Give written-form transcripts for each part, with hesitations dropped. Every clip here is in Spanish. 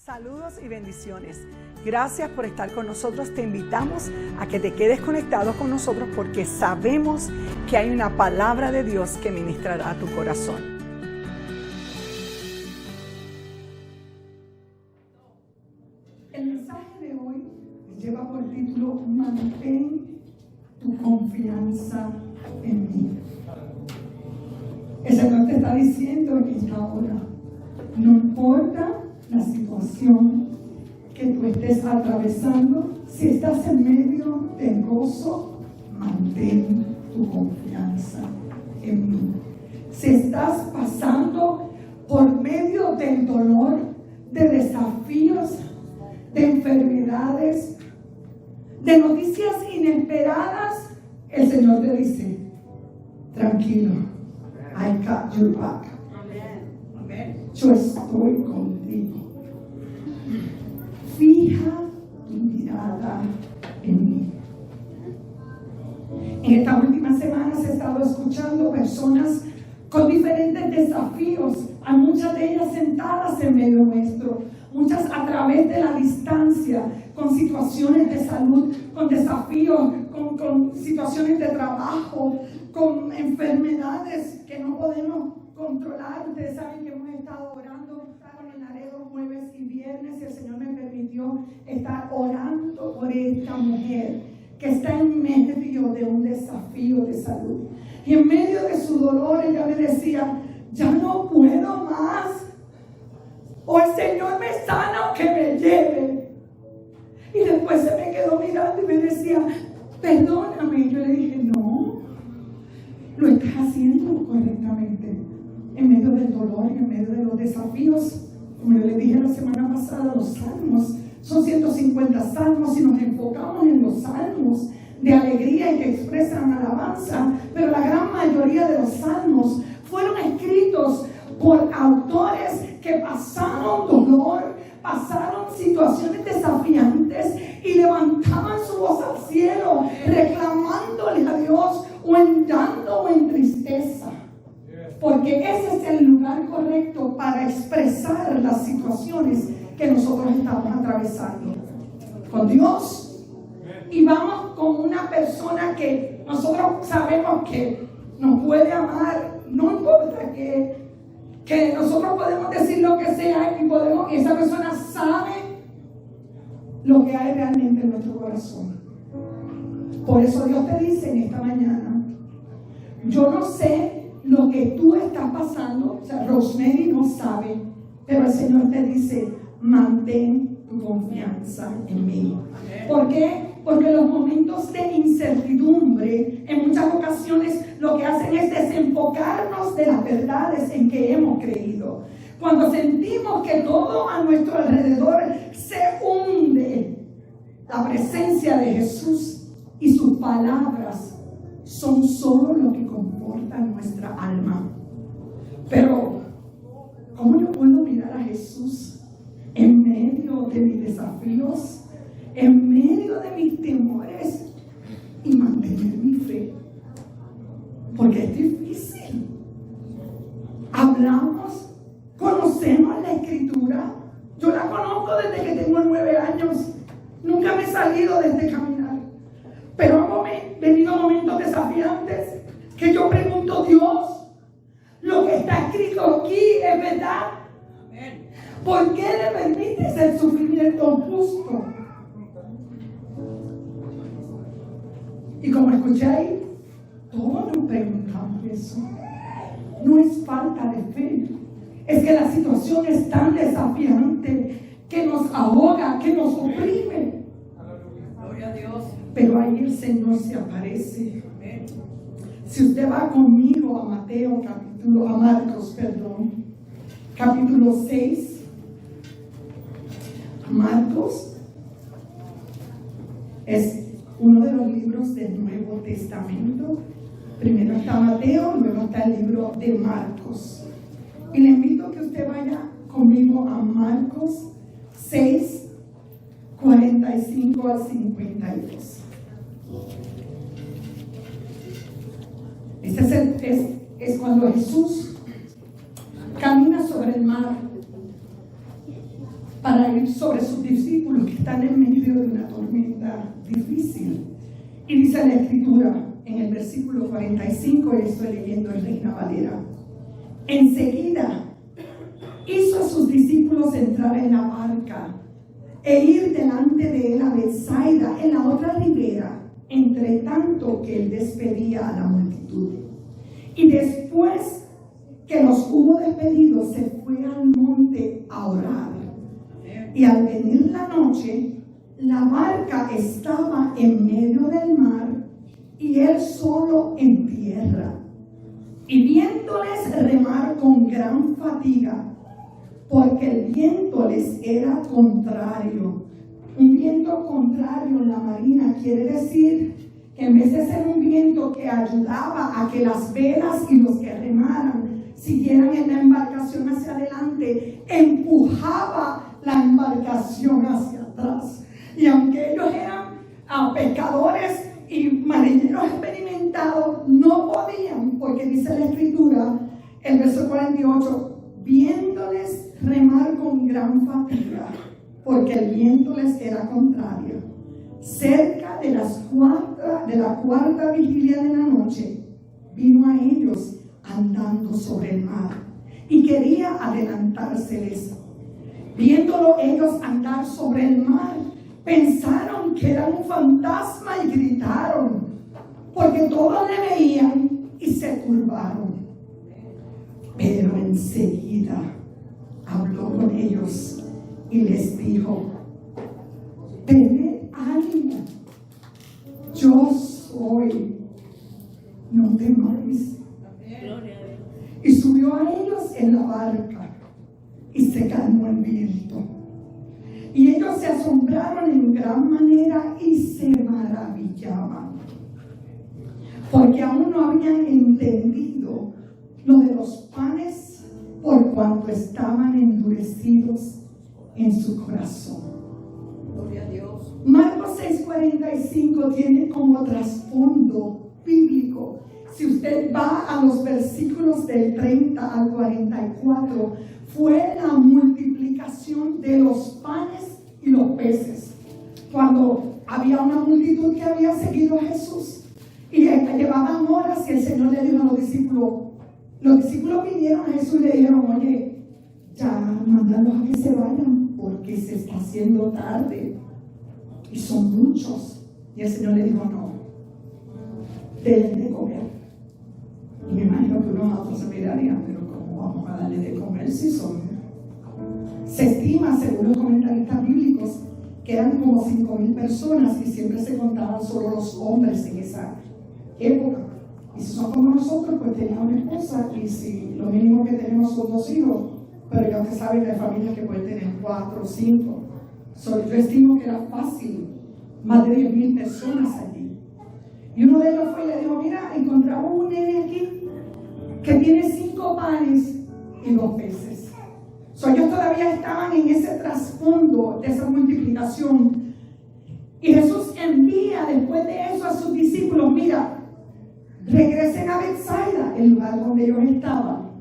Saludos y bendiciones. Gracias por estar con nosotros. Te invitamos a que te quedes conectado con nosotros porque sabemos que hay una palabra de Dios que ministrará a tu corazón. El mensaje de hoy lleva por título Mantén tu confianza en mí. El Señor te está diciendo en esta hora, no importa la situación que tú estés atravesando, si estás en medio de gozo, mantén tu confianza en mí. Si estás pasando por medio del dolor, de desafíos, de enfermedades, de noticias inesperadas, el Señor te dice, tranquilo, I got your back. Yo estoy contigo. Fija tu mirada en mí. En estas últimas semanas he estado escuchando personas con diferentes desafíos. Hay muchas de ellas sentadas en medio nuestro, muchas a través de la distancia, con situaciones de salud, con desafíos, con situaciones de trabajo, con enfermedades que no podemos controlar. Ustedes saben que hemos estado orando con el Laredo jueves y viernes y el Señor me permitió estar orando por esta mujer que está en medio de un desafío de salud. Y en medio de su dolor ella me decía, ya no puedo más. O el Señor me sana o que me lleve. Y después se me quedó mirando y me decía, perdóname. Y yo le dije, no, lo estás haciendo correctamente. En medio del dolor y en medio de los desafíos, como yo les dije la semana pasada, los salmos son 150 salmos y nos enfocamos en los salmos de alegría y que expresan alabanza, pero la gran mayoría de los salmos fueron escritos por autores que pasaron dolor, pasaron situaciones desafiantes y levantaban su voz al cielo, reclamándole a Dios o en llanto o en tristeza. Porque ese es el lugar correcto para expresar las situaciones que nosotros estamos atravesando con Dios. Y vamos con una persona que nosotros sabemos que nos puede amar, no importa que nosotros podemos decir lo que sea y esa persona sabe lo que hay realmente en nuestro corazón. Por eso Dios te dice en esta mañana, yo no sé lo que tú estás pasando, o sea, Rosemary no sabe, pero el Señor te dice, mantén tu confianza en mí. ¿Por qué? Porque los momentos de incertidumbre en muchas ocasiones lo que hacen es desenfocarnos de las verdades en que hemos creído. Cuando sentimos que todo a nuestro alrededor se hunde, la presencia de Jesús y sus palabras son solo lo que conforta nuestra alma. Pero, ¿cómo yo puedo mirar a Jesús en medio de mis desafíos, en medio de mis temores y mantener mi fe? Porque es difícil. Hablamos, conocemos la Escritura. Yo la conozco desde que tengo 9 años. Nunca me he salido de este caminar. Pero han venido momentos desafiantes que yo pregunto, Dios, lo que está escrito aquí es verdad. ¿Por qué le permites el sufrimiento justo? Y como escuché ahí, todos nos preguntamos eso. No es falta de fe, es que la situación es tan desafiante que nos ahoga, que nos oprime. Gloria a Dios. Pero ahí el Señor se aparece. Si usted va conmigo a Marcos, capítulo 6. Marcos es uno de los libros del Nuevo Testamento. Primero está Mateo, luego está el libro de Marcos. Y le invito a que usted vaya conmigo a Marcos 6, 45 al 52. Este es cuando Jesús camina sobre el mar. para ir sobre sus discípulos que están en medio de una tormenta difícil. Y dice la Escritura en el versículo 45, y estoy leyendo en Reina Valera: enseguida hizo a sus discípulos entrar en la barca e ir delante de él a Betsaida, en la otra ribera, entre tanto que él despedía a la multitud. Y después que los hubo despedido, se fue al monte a orar. Y al venir la noche, la barca estaba en medio del mar y él solo en tierra. Y viéndoles remar con gran fatiga, porque el viento les era contrario. Un viento contrario en la marina quiere decir que en vez de ser un viento que ayudaba a que las velas y los que remaran siguieran en la embarcación hacia adelante, empujaba la embarcación hacia atrás. Y aunque ellos eran pescadores y marineros experimentados, no podían, porque dice la Escritura, el verso 48, viéndoles remar con gran fatiga, porque el viento les era contrario. Cerca de la cuarta vigilia de la noche, vino a ellos andando sobre el mar y quería adelantárseles. Viéndolo ellos andar sobre el mar, pensaron que era un fantasma y gritaron, porque todos le veían y se turbaron. Pero enseguida habló con ellos y les dijo: tened ánimo, yo soy, no temáis. Y subió a ellos en la barca y se calmó el viento. Y ellos se asombraron en gran manera y se maravillaban, porque aún no habían entendido lo de los panes, por cuanto estaban endurecidos en su corazón. Gloria a Dios. Marcos 6:45 tiene como trasfondo bíblico. Si usted va a los versículos del 30 al 44, fue la multiplicación de los panes y los peces. Cuando había una multitud que había seguido a Jesús y llevaban horas, y el Señor le dijo a los discípulos vinieron a Jesús y le dijeron: oye, ya mándalos a que se vayan, porque se está haciendo tarde y son muchos. Y el Señor le dijo: no, denle de comer. Y me imagino que unos a otros se mirarían: pero ¿cómo vamos a darle de comer si son? Se estima, según los comentaristas bíblicos, que eran como 5,000 personas, y siempre se contaban solo los hombres en esa época. Y si son como nosotros, pues tenía una esposa, y si lo mínimo que tenemos son 2 hijos, pero ya usted sabe que hay familias que pueden tener 4 o 5. Yo estimo que era fácil, más de 10,000 personas allí. Y uno de ellos fue y le dijo: mira, encontramos un nene aquí que tiene 5 panes y 2 peces. Ellos todavía estaban en ese trasfondo de esa multiplicación. Y Jesús envía después de eso a sus discípulos: mira, regresen a Betsaida, el lugar donde ellos estaban.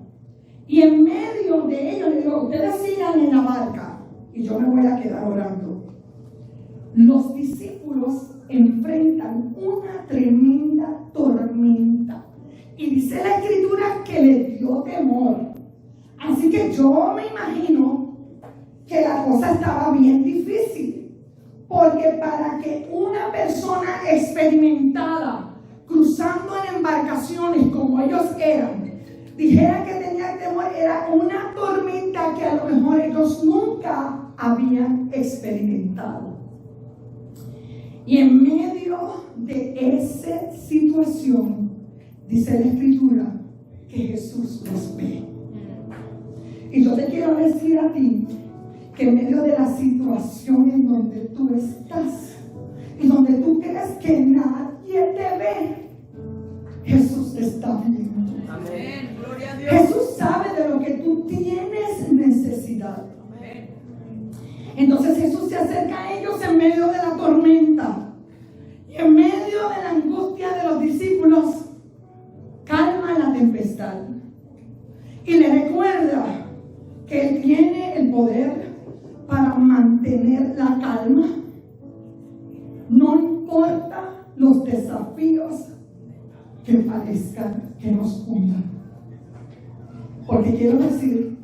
Y en medio de ellos le digo: ustedes sigan en la barca y yo me voy a quedar orando. Los discípulos enfrentan una tremenda tormenta. Y dice la Escritura que les dio temor. Así que yo me imagino que la cosa estaba bien difícil. Porque para que una persona experimentada, cruzando en embarcaciones como ellos eran, dijera que tenía temor, era una tormenta que a lo mejor ellos nunca habían experimentado. Y en medio de esa situación, dice la Escritura que Jesús los ve. Y yo te quiero decir a ti que en medio de la situación en donde tú estás y donde tú crees que nadie te ve, Jesús te está viendo. Amén. Gloria a Dios. Jesús sabe de lo que tú tienes necesidad. Amén. Entonces Jesús se acerca a ellos en medio de la tormenta y en medio de la angustia de los discípulos, calma la tempestad y le recuerda que Él tiene el poder para mantener la calma. No importa los desafíos que parezcan que nos hundan. Porque quiero decir,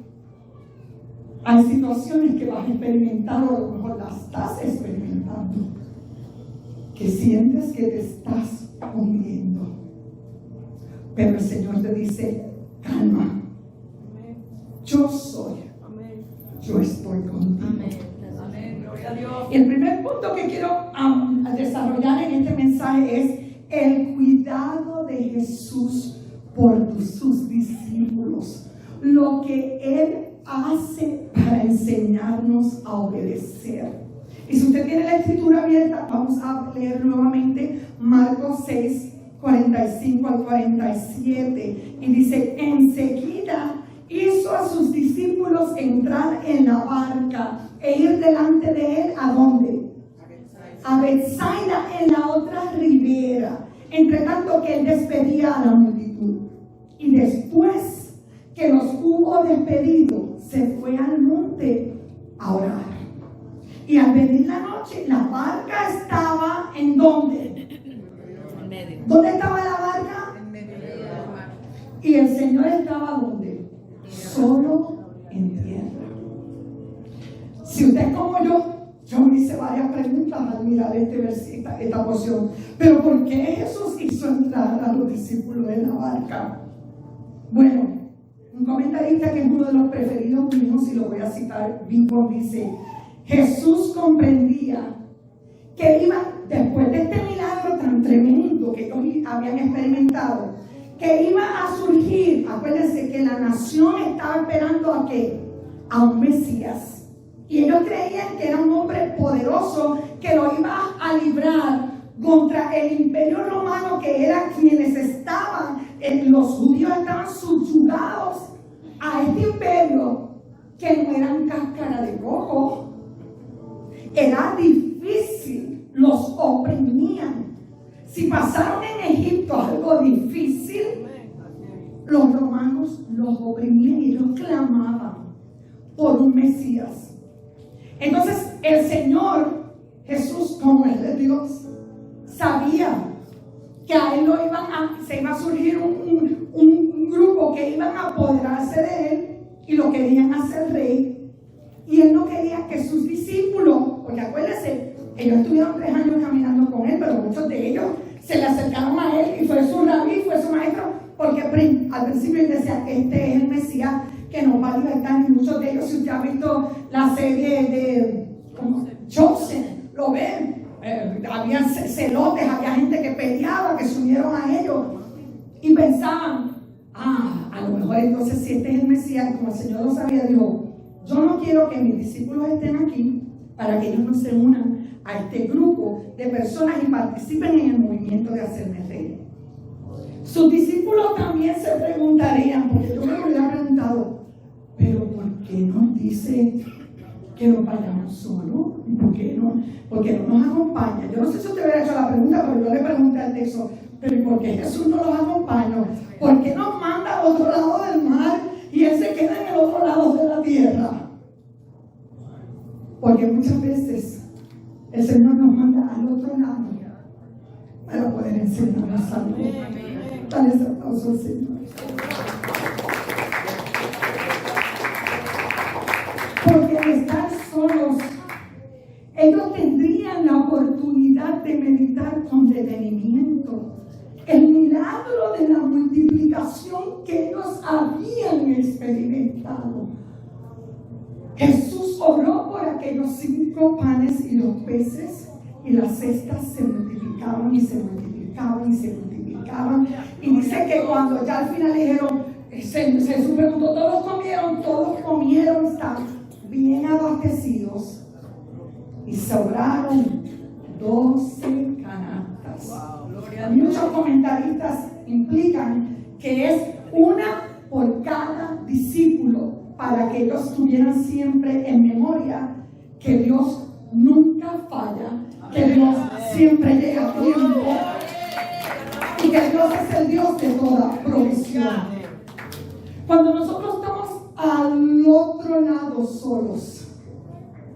hay situaciones que vas a experimentar, o a lo mejor las estás experimentando, que sientes que te estás hundiendo. Pero el Señor te dice, calma. Yo soy. Yo estoy contigo. Amén. Gloria a Dios. Y el primer punto que quiero desarrollar en este mensaje es el cuidado de Jesús por sus discípulos. Lo que Él hace para enseñarnos a obedecer. Y si usted tiene la escritura abierta, vamos a leer nuevamente Marcos 6, 45 al 47. Y dice, enseguida hizo a sus discípulos entrar en la barca e ir delante de él, ¿a dónde? A Betsaida, en la otra ribera, entre tanto que él despedía a la multitud. Y después que los hubo despedido, se fue al monte a orar. Y al venir la noche, la barca estaba ¿en dónde? En medio. ¿Dónde estaba la barca? En medio del mar. Y el Señor estaba ¿dónde? Solo en tierra. Si usted es como yo me hice varias preguntas al mirar esta porción. Pero ¿por qué Jesús hizo entrar a los discípulos en la barca? Bueno, un comentarista que es uno de los preferidos míos, y lo voy a citar vivo, dice: Jesús comprendía que iba, después de este milagro tan tremendo que ellos habían experimentado, que iba a surgir, acuérdense que la nación estaba esperando ¿a qué? A un Mesías. Y ellos creían que era un hombre poderoso que lo iba a librar contra el imperio romano, que era quienes estaban, los judíos estaban subyugados a este imperio, que no eran cáscara de coco. Era difícil, los oprimían. Si pasaron en Egipto algo difícil, los romanos los oprimían y ellos clamaban por un Mesías. Entonces el Señor Jesús, como es de Dios, sabía que a él se iba a surgir un grupo que iban a apoderarse de él y lo querían hacer rey. Y él no quería que sus discípulos, porque acuérdense, ellos estuvieron 3 años caminando con él, pero muchos de ellos se le acercaron a él y fue su rabí, fue su maestro, porque al principio él decía: este es el Mesías que nos va a libertar. Y muchos de ellos, si usted ha visto la serie de Chosen, lo ven, había celotes, había gente que peleaba, que se unieron a ellos y pensaban: a lo mejor entonces si este es el Mesías. Y como el Señor lo sabía, dijo: yo no quiero que mis discípulos estén aquí para que ellos no se unan a este grupo de personas y participen en el movimiento de hacerme rey. Sus discípulos también se preguntarían, porque yo me lo hubiera preguntado: pero ¿por qué nos dice que nos vayamos solos? ¿Por qué no nos acompaña? Yo no sé si usted hubiera hecho la pregunta, pero yo le pregunté al texto: pero ¿y por qué Jesús no los acompaña? ¿Por qué nos manda al otro lado del mar y Él se queda en el otro lado de la tierra? Porque muchas veces el Señor nos manda al otro lado para poder enseñarnos algo. Dale ese aplauso al Señor. Porque al estar solos, ellos tendrían la oportunidad de meditar con detenimiento el milagro de la multiplicación que ellos habían experimentado. Jesús oró por aquellos 5 panes y los peces, y las cestas se multiplicaban y se multiplicaban y se multiplicaban. Y dice que cuando ya al final dijeron, se preguntó, todos comieron, están bien abastecidos, y sobraron 12 canastas. Muchos comentaristas implican que es una por cada discípulo, para que ellos tuvieran siempre en memoria que Dios nunca falla, que Dios siempre llega a tiempo y que Dios es el Dios de toda provisión. Cuando nosotros estamos al otro lado solos,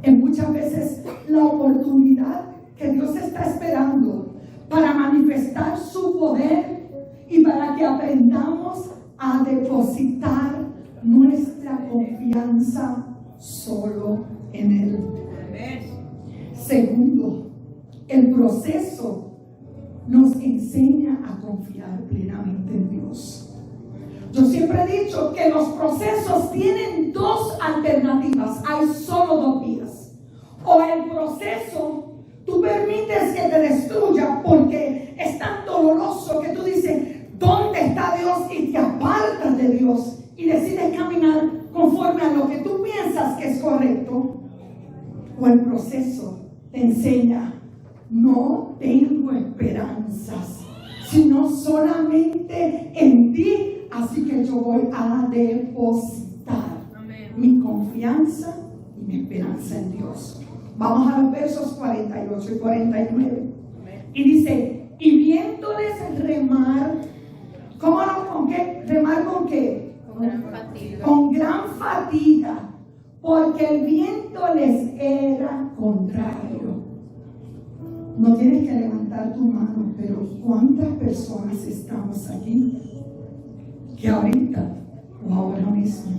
es muchas veces la oportunidad que Dios está esperando para manifestar su poder y para que aprendamos a depositar nuestra confianza solo en Él. Segundo, el proceso nos enseña a confiar plenamente en Dios. Yo siempre he dicho que los procesos tienen dos alternativas, hay solo dos vías. O el proceso, tú permites que te destruya porque es tan doloroso que tú dices, ¿dónde está Dios? Y te apartas de Dios y decides caminar conforme a lo que tú piensas que es correcto. O el proceso te enseña, no tengo esperanzas, sino solamente en ti. Así que yo voy a depositar mi confianza y mi esperanza en Dios. Vamos a los versos 48 y 49. Y dice, y viéndoles remar, ¿cómo no? ¿Con qué? ¿Remar con qué? Con gran fatiga. Con gran fatiga, porque el viento les era contrario. No tienes que levantar tu mano, pero ¿cuántas personas estamos aquí que ahorita o ahora mismo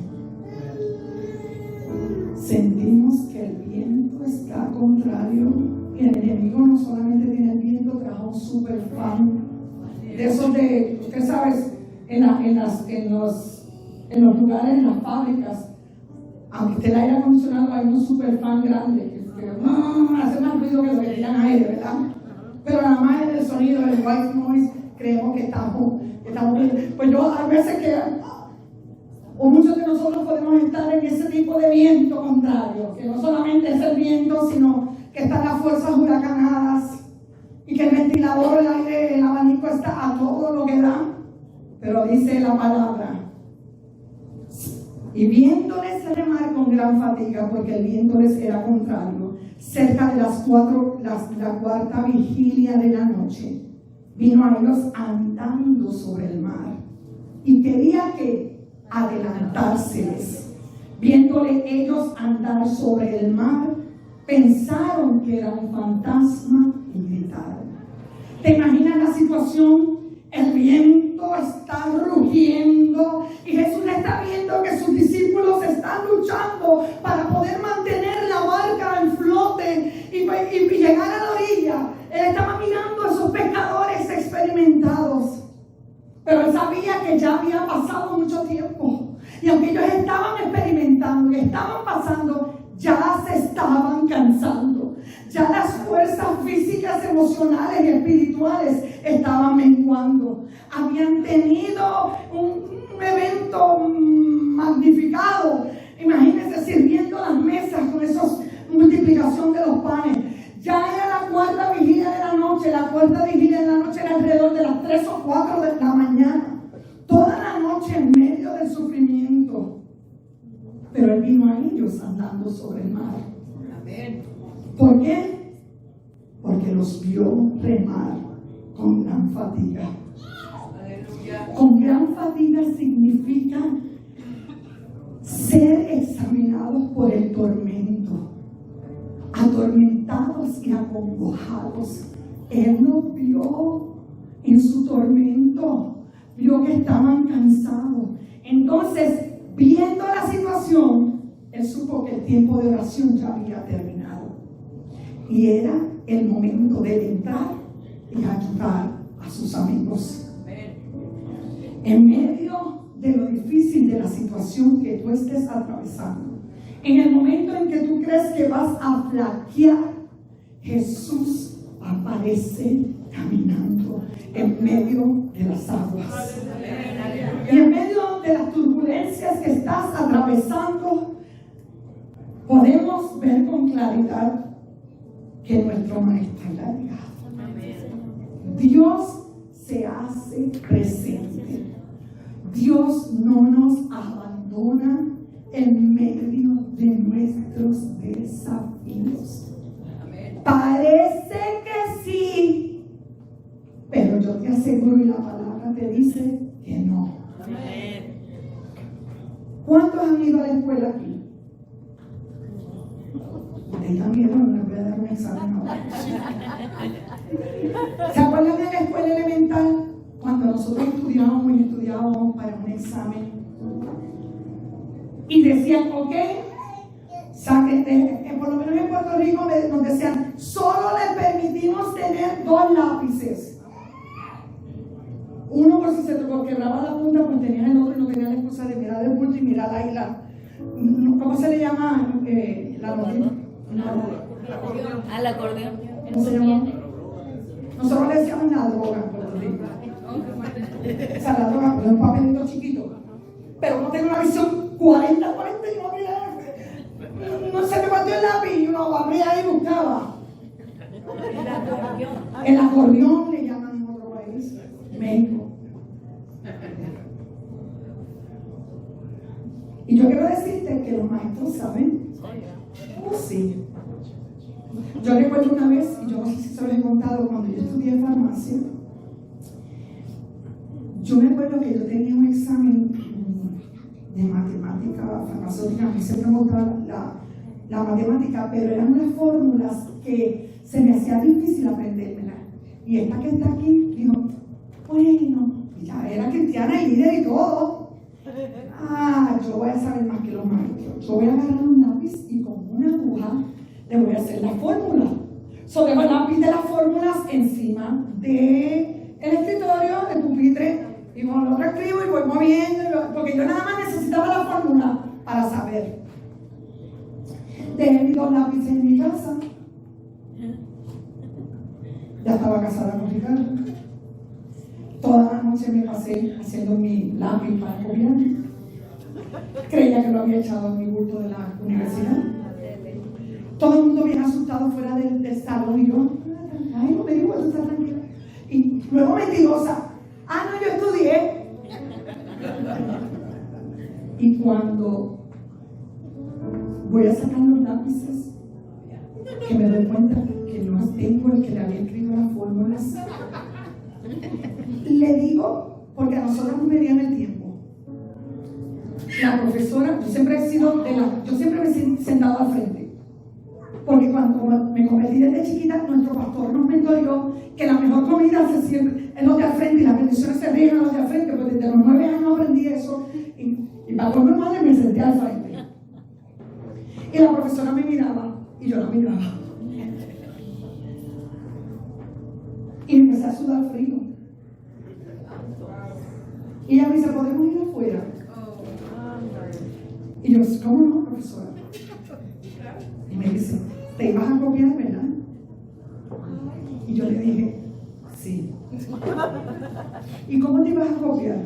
sentimos que el viento está contrario? Y el enemigo no solamente tiene el viento, trajo un super fan de esos de, usted sabe, en los lugares, en las fábricas, aunque esté el aire acondicionado, hay un super fan grande que hace más ruido que lo que tiran aire, ¿verdad? Pero nada más en el sonido, el white noise, creemos que estamos bien. Pues yo, a veces que, o muchos de nosotros podemos estar en ese tipo de viento contrario, que no solamente es el viento, sino que están las fuerzas huracanadas y que el ventilador, el aire, el abanico está a todo lo que da. Pero dice la palabra, y viéndoles remar con gran fatiga, porque el viento les era contrario, cerca de la cuarta vigilia de la noche, vino a ellos andando sobre el mar y quería que adelantárseles. Viéndole ellos andar sobre el mar, pensaron que era un fantasma y gritaron. ¿Te imaginas la situación? El viento está rugiendo y Jesús está viendo que sus discípulos están luchando para poder mantener la barca en flote y llegar a la orilla. Él estaba mirando a esos pescadores experimentados, pero él sabía que ya había pasado mucho tiempo. Y aunque ellos estaban experimentando y estaban pasando, ya se estaban cansando. Ya las fuerzas físicas, emocionales y espirituales estaban menguando. Habían tenido un evento magnificado. Imagínense sirviendo las mesas con esa multiplicación de los panes. Ya era la cuarta vigilia de la noche. La cuarta vigilia de la noche era alrededor de las 3 o 4 de la mañana. Toda la noche en medio del sufrimiento. Pero Él vino a ellos andando sobre el mar. Amén. ¿Por qué? Porque los vio remar con gran fatiga. Aleluya. Con gran fatiga significa ser examinados por el tormento, atormentados y acongojados. Él los vio en su tormento, vio que estaban cansados. Entonces, viendo la situación, él supo que el tiempo de oración ya había terminado. Y era el momento de entrar y ayudar a sus amigos. En medio de lo difícil de la situación que tú estés atravesando, en el momento en que tú crees que vas a flaquear, Jesús aparece caminando en medio de las aguas. Y en medio de las turbulencias que estás atravesando, podemos ver con claridad que nuestro Maestro ha llegado. Dios se hace presente. Dios no nos abandona en medio de nuestros desafíos. Parece que sí, pero yo te aseguro y la palabra te dice que no. ¿Cuántos han ido a la escuela aquí? miedo, no le voy a dar un examen ahora. ¿Se acuerdan de la escuela elemental? Cuando nosotros estudiábamos para un examen y decían, ok, saquen, por lo menos en Puerto Rico nos decían, solo les permitimos tener 2 lápices. Uno por si se te quebraba la punta, pues tenías el otro y no tenías la excusa de mirar el bulto y mirar ahí ¿cómo se le llama? La notita. Al acordeón. ¿Cómo se llama? Nosotros le decíamos la droga en Puerto Rico. O sea, la droga, pero un papelito chiquito. Pero uno tiene una visión 40 y uno mira, no sé cuánto el lápiz y uno abría y buscaba. El acordeón le llaman en otro país, México. Y yo quiero decirte que los maestros saben. Oh, sí. Yo recuerdo una vez, y yo no sé si se lo he contado, cuando yo estudié farmacia, yo me acuerdo que yo tenía un examen de matemática farmacéutica. A mí siempre me gustaba la matemática, pero eran unas fórmulas que se me hacía difícil aprendérmela. Y esta que está aquí dijo, bueno, ya era cristiana y líder y todo. Yo voy a saber más que los maestros. Yo voy a agarrar un lápiz y con una aguja le voy a hacer la fórmula. Dejo el lápiz de las fórmulas encima del escritorio, del pupitre, y con el otro escribo y voy moviendo, porque yo nada más necesitaba la fórmula para saber. Dejé mis 2 lápices en mi casa. Ya estaba casada con Ricardo. Toda la noche me pasé haciendo mi lápiz para copiar. Creía que lo había echado en mi bulto de la universidad. Todo el mundo bien asustado fuera del salón y yo, ay, no me digo, tú estás tranquila. Y luego mentirosa, no, yo estudié. Y cuando voy a sacar los lápices, que me doy cuenta que no tengo el que le había escrito las fórmulas, le digo, porque a nosotros nos medían el tiempo. La profesora, yo siempre me he sentado al frente, porque cuando me convertí desde chiquita, nuestro pastor nos mentoreó que la mejor comida se siempre es los de al frente y las bendiciones se rigen a los de al frente, porque desde los 9 años aprendí eso y para mi madre me senté al frente. Y la profesora me miraba y yo la miraba. Y empecé a sudar frío. Y ella me dice, ¿podemos ir afuera? Y yo, ¿cómo no, profesora? Y me dice, ¿te ibas a copiar, verdad? Y yo le dije, sí. ¿Y cómo te ibas a copiar?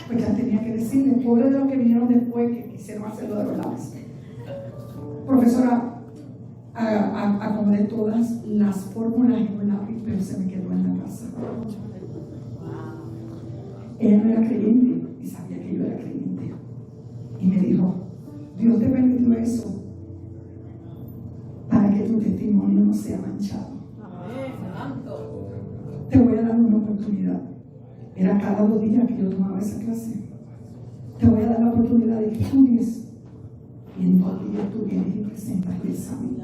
Pues ya tenía que decirle, pobre de los que vinieron después que quisieron hacerlo de los lados. Profesora, acomodé todas las fórmulas en un lápiz, pero se me quedó en la casa. Ella no era creyente y sabía que yo era creyente. Y me dijo, Dios te permitió eso para que tu testimonio no sea manchado. Te voy a dar una oportunidad. Era cada 2 días que yo tomaba esa clase. Te voy a dar la oportunidad de que estudies. Y en 2 días tú vienes y presentas el examen.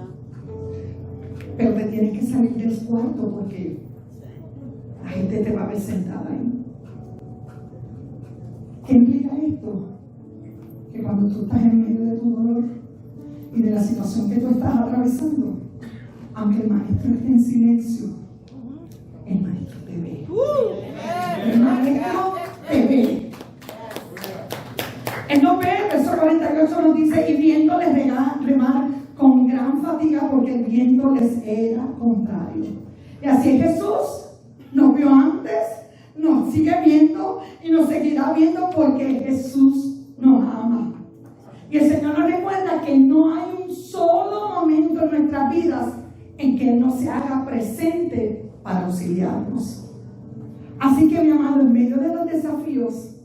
Pero te tienes que salir del cuarto porque la gente te va a ver sentada ahí. ¿Qué implica esto? Que cuando tú estás en medio de tu dolor y de la situación que tú estás atravesando, aunque el maestro esté en silencio, el maestro te ve. El maestro te ve. Él no ve, verso 48 nos dice, y viéndoles remar con gran fatiga porque el viento les era contrario. Y así es Jesús. Nos vio antes, nos sigue viendo y nos seguirá viendo porque Jesús nos ama. Y el Señor nos recuerda que no hay un solo momento en nuestras vidas en que Él no se haga presente para auxiliarnos. Así que, mi amado, en medio de los desafíos,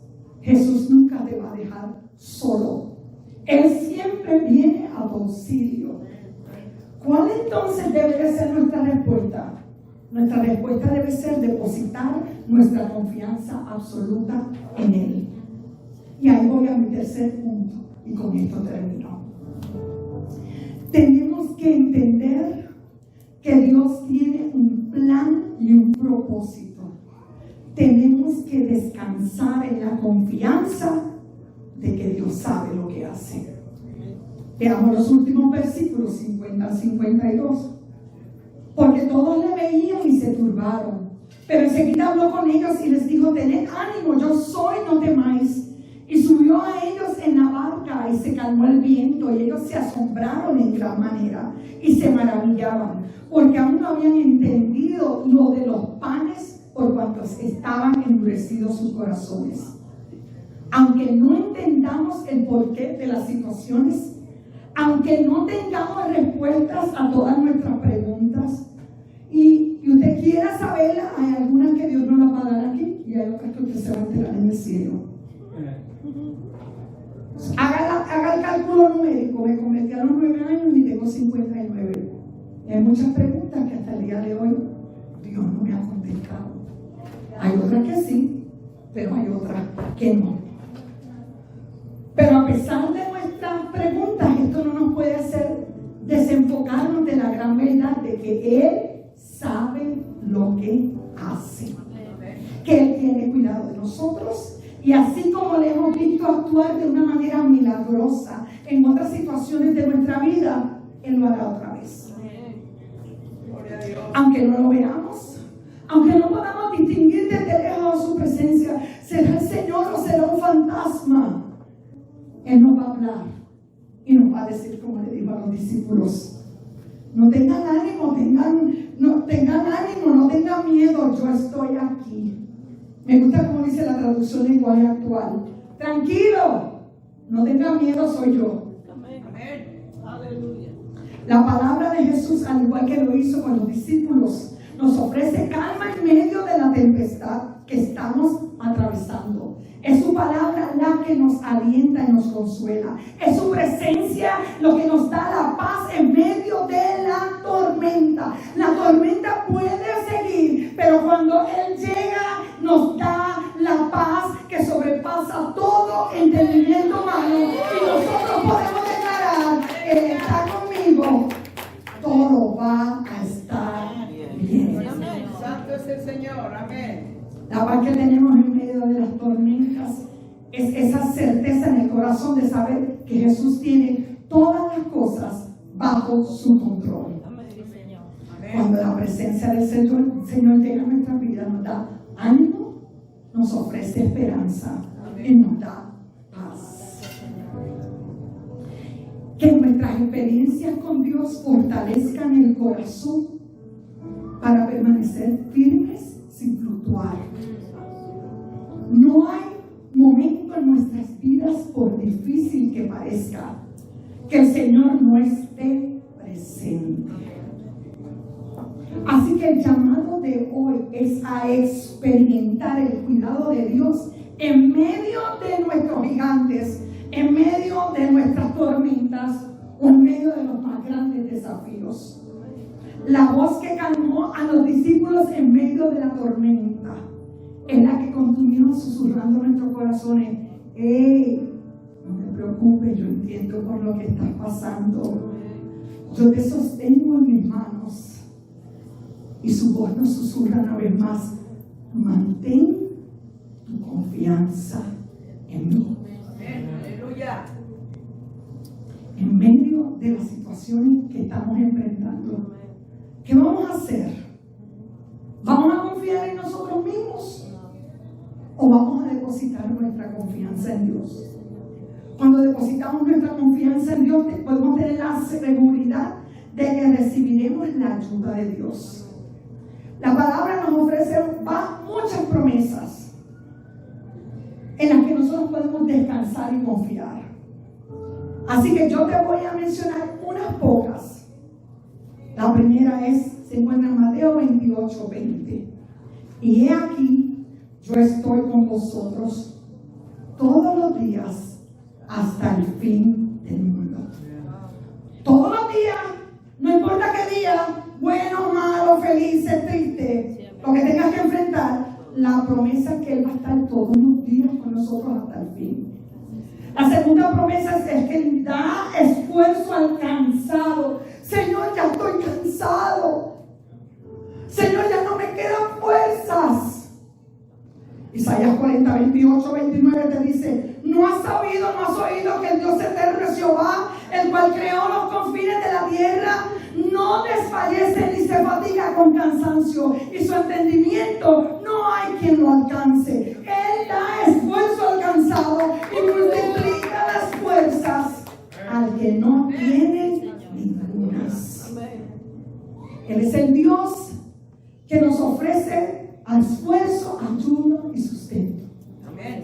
Jesús nunca te va a dejar solo. Él siempre viene a tu auxilio. ¿Cuál entonces debe de ser nuestra respuesta? Nuestra respuesta debe ser depositar nuestra confianza absoluta en Él. Y ahí voy a mi tercer punto, y con esto termino. Tenemos que entender que Dios tiene un plan y un propósito. Tenemos que descansar en la confianza de que Dios sabe lo que hace. Veamos los últimos versículos 50 al 52. Porque todos le veían y se turbaron. Pero enseguida habló con ellos y les dijo: tened ánimo, yo soy, no temáis. Y subió a ellos en la barca y se calmó el viento, y ellos se asombraron en gran manera y se maravillaban, porque aún no habían entendido lo de los panes, por cuantos estaban endurecidos sus corazones. Aunque no entendamos el porqué de las situaciones, aunque no tengamos respuestas a todas nuestras preguntas, y usted quiera saberla, hay algunas que Dios no las va a dar aquí y hay otras que usted se va a enterar en el cielo. Haga el cálculo numérico. Me convertí a los 9 años y tengo 59. Hay muchas preguntas que hasta el día de hoy Dios no me ha contestado. Hay otras que sí, pero hay otras que no. Pero a pesar de nuestras preguntas, esto no nos puede hacer desenfocarnos de la gran verdad de que Él sabe lo que hace, que Él tiene cuidado de nosotros. Y así como le hemos visto actuar de una manera milagrosa en otras situaciones de nuestra vida, Él lo hará otra vez. Aunque no lo veamos, aunque no podamos distinguir desde lejos su presencia, ¿será el Señor o será un fantasma? Él nos va a hablar y nos va a decir, como le dijo a los discípulos: no tengan ánimo, no tengan miedo, yo estoy aquí. Me gusta como dice la traducción lenguaje actual: tranquilo, no tengan miedo, soy yo. Amén. Aleluya. La palabra de Jesús, al igual que lo hizo con los discípulos, nos ofrece calma en medio de la tempestad que estamos atravesando. Es su palabra la que nos alienta y nos consuela. Es su presencia lo que nos da la paz en medio de la tormenta. La tormenta puede seguir, pero cuando Él llega, nos da la paz que sobrepasa todo entendimiento humano. Y nosotros podemos declarar: Él está conmigo, todo va a estar bien. Santo es el Señor, amén. La paz que tenemos en medio de las tormentas es esa certeza en el corazón de saber que Jesús tiene todas las cosas bajo su control. Cuando la presencia del Señor llega a nuestra vida, nos da ánimo, nos ofrece esperanza y nos da paz. Que nuestras experiencias con Dios fortalezcan el corazón para permanecer firmes sin fluctuar. No hay momento en nuestras vidas, por difícil que parezca, que el Señor no esté presente. Así que el llamado de hoy es a experimentar el cuidado de Dios en medio de nuestros gigantes, en medio de nuestras tormentas o en medio de los más grandes desafíos. La voz que calmó a los discípulos en medio de la tormenta es la que continúa susurrando en nuestros corazones: ¡hey! No te preocupes, yo entiendo por lo que estás pasando. Yo te sostengo en mis manos. Y su voz nos susurra una vez más: mantén tu confianza en mí. Aleluya. En medio de las situaciones que estamos enfrentando, ¿qué vamos a hacer? ¿Vamos a confiar en nosotros mismos? ¿O vamos a depositar nuestra confianza en Dios? Cuando depositamos nuestra confianza en Dios, podemos tener la seguridad de que recibiremos la ayuda de Dios. La palabra nos ofrece muchas promesas en las que nosotros podemos descansar y confiar. Así que yo te voy a mencionar unas pocas. La primera se encuentra en Mateo 28:20. Y he aquí, yo estoy con vosotros todos los días hasta el fin del mundo. Todos los días, no importa qué día, bueno, malo, feliz, triste, lo que tengas que enfrentar, la promesa es que Él va a estar todos los días con nosotros hasta el fin. La segunda promesa es que Él da esfuerzo al cansado. Señor, ya estoy cansado. Señor, ya no me quedan fuerzas. Isaías 40, 28, 29 te dice: no has sabido, no has oído que el Dios eterno es Jehová, el cual creó los confines de la tierra, no desfallece ni se fatiga con cansancio, y su entendimiento no hay quien lo alcance. Él da esfuerzo al cansado y multiplica las fuerzas al que no tiene ningunas. Él es el Dios que nos ofrece esfuerzo, ayuda y sustento. Amén.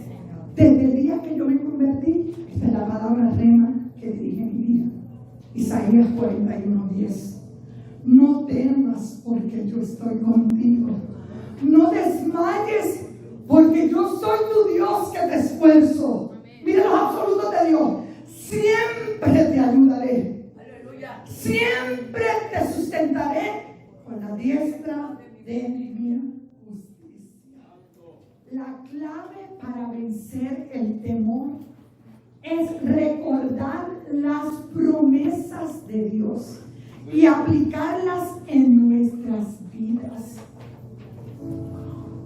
Desde el día que yo me convertí, esta es la palabra rema que dirige mi vida. Isaías 41:10. No temas porque yo estoy contigo. No desmayes porque yo soy tu Dios que te esfuerzo. Mira los absolutos de Dios. Siempre te ayudaré. Aleluya. Siempre te sustentaré con la diestra de mi justicia. La clave para vencer el temor es recordar las promesas de Dios y aplicarlas en nuestras vidas.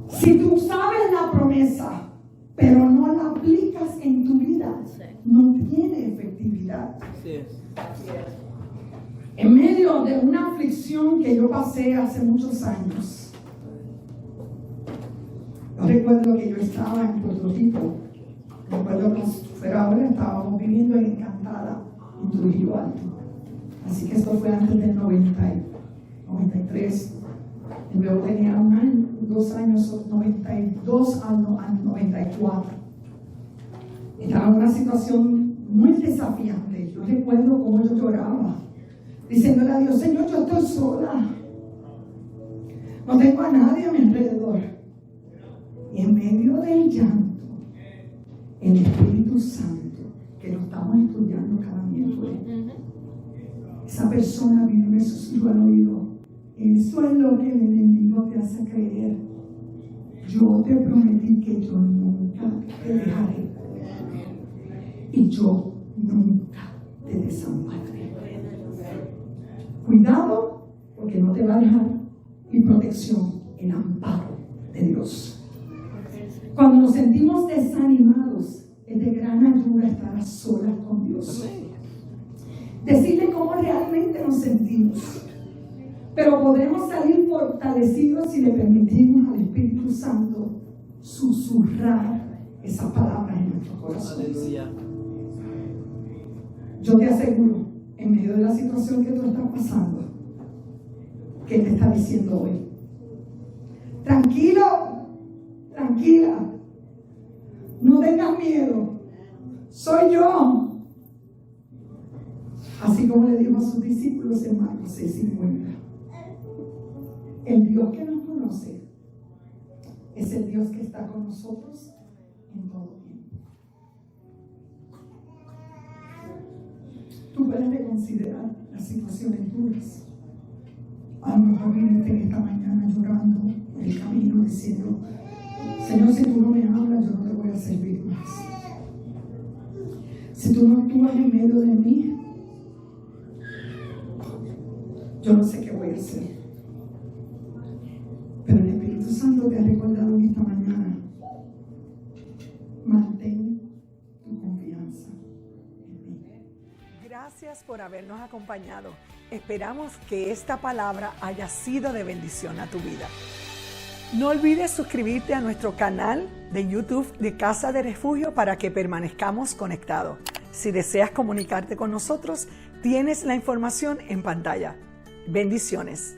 Si tú sabes la promesa, pero no la aplicas en tu vida, no tiene efectividad. En medio de una aflicción que yo pasé hace muchos años, yo recuerdo que yo estaba en Puerto Rico. Recuerdo que fuera ahora estábamos viviendo en Encantada, en Trujillo Alto. Así que esto fue antes del 93. Y luego tenía 2 años, 92 al 94. Estaba en una situación muy desafiante. Yo recuerdo cómo yo lloraba, diciéndole a Dios: Señor, yo estoy sola. No tengo a nadie a mi alrededor. Y en medio del llanto, el Espíritu Santo, que lo estamos estudiando cada miércoles, esa persona vino y me susurró al oído: eso es lo que el enemigo te hace creer. Yo te prometí que yo nunca te dejaré. Y yo nunca te desampararé. Cuidado, porque no te va a dejar. Y protección, el amparo de Dios. Cuando nos sentimos desanimados, es de gran ayuda estar a solas con Dios. Decirle cómo realmente nos sentimos. Pero podremos salir fortalecidos si le permitimos al Espíritu Santo susurrar esas palabras en nuestro corazón. Yo te aseguro, en medio de la situación que tú estás pasando, que Él te está diciendo hoy: tranquilo, tranquila, no tengas miedo, soy yo. Así como le dijo a sus discípulos en Marcos 6:50. El Dios que nos conoce es el Dios que está con nosotros en todo tiempo. Tú puedes reconsiderar las situaciones duras. A lo mejor viniste en esta mañana llorando en el camino diciendo: Señor, si tú no me hablas, yo no te voy a servir más. Si tú no actúas en medio de mí, yo no sé qué voy a hacer. Pero el Espíritu Santo te ha recordado en esta mañana: mantén tu confianza en mí. Gracias por habernos acompañado. Esperamos que esta palabra haya sido de bendición a tu vida. No olvides suscribirte a nuestro canal de YouTube de Casa de Refugio para que permanezcamos conectados. Si deseas comunicarte con nosotros, tienes la información en pantalla. Bendiciones.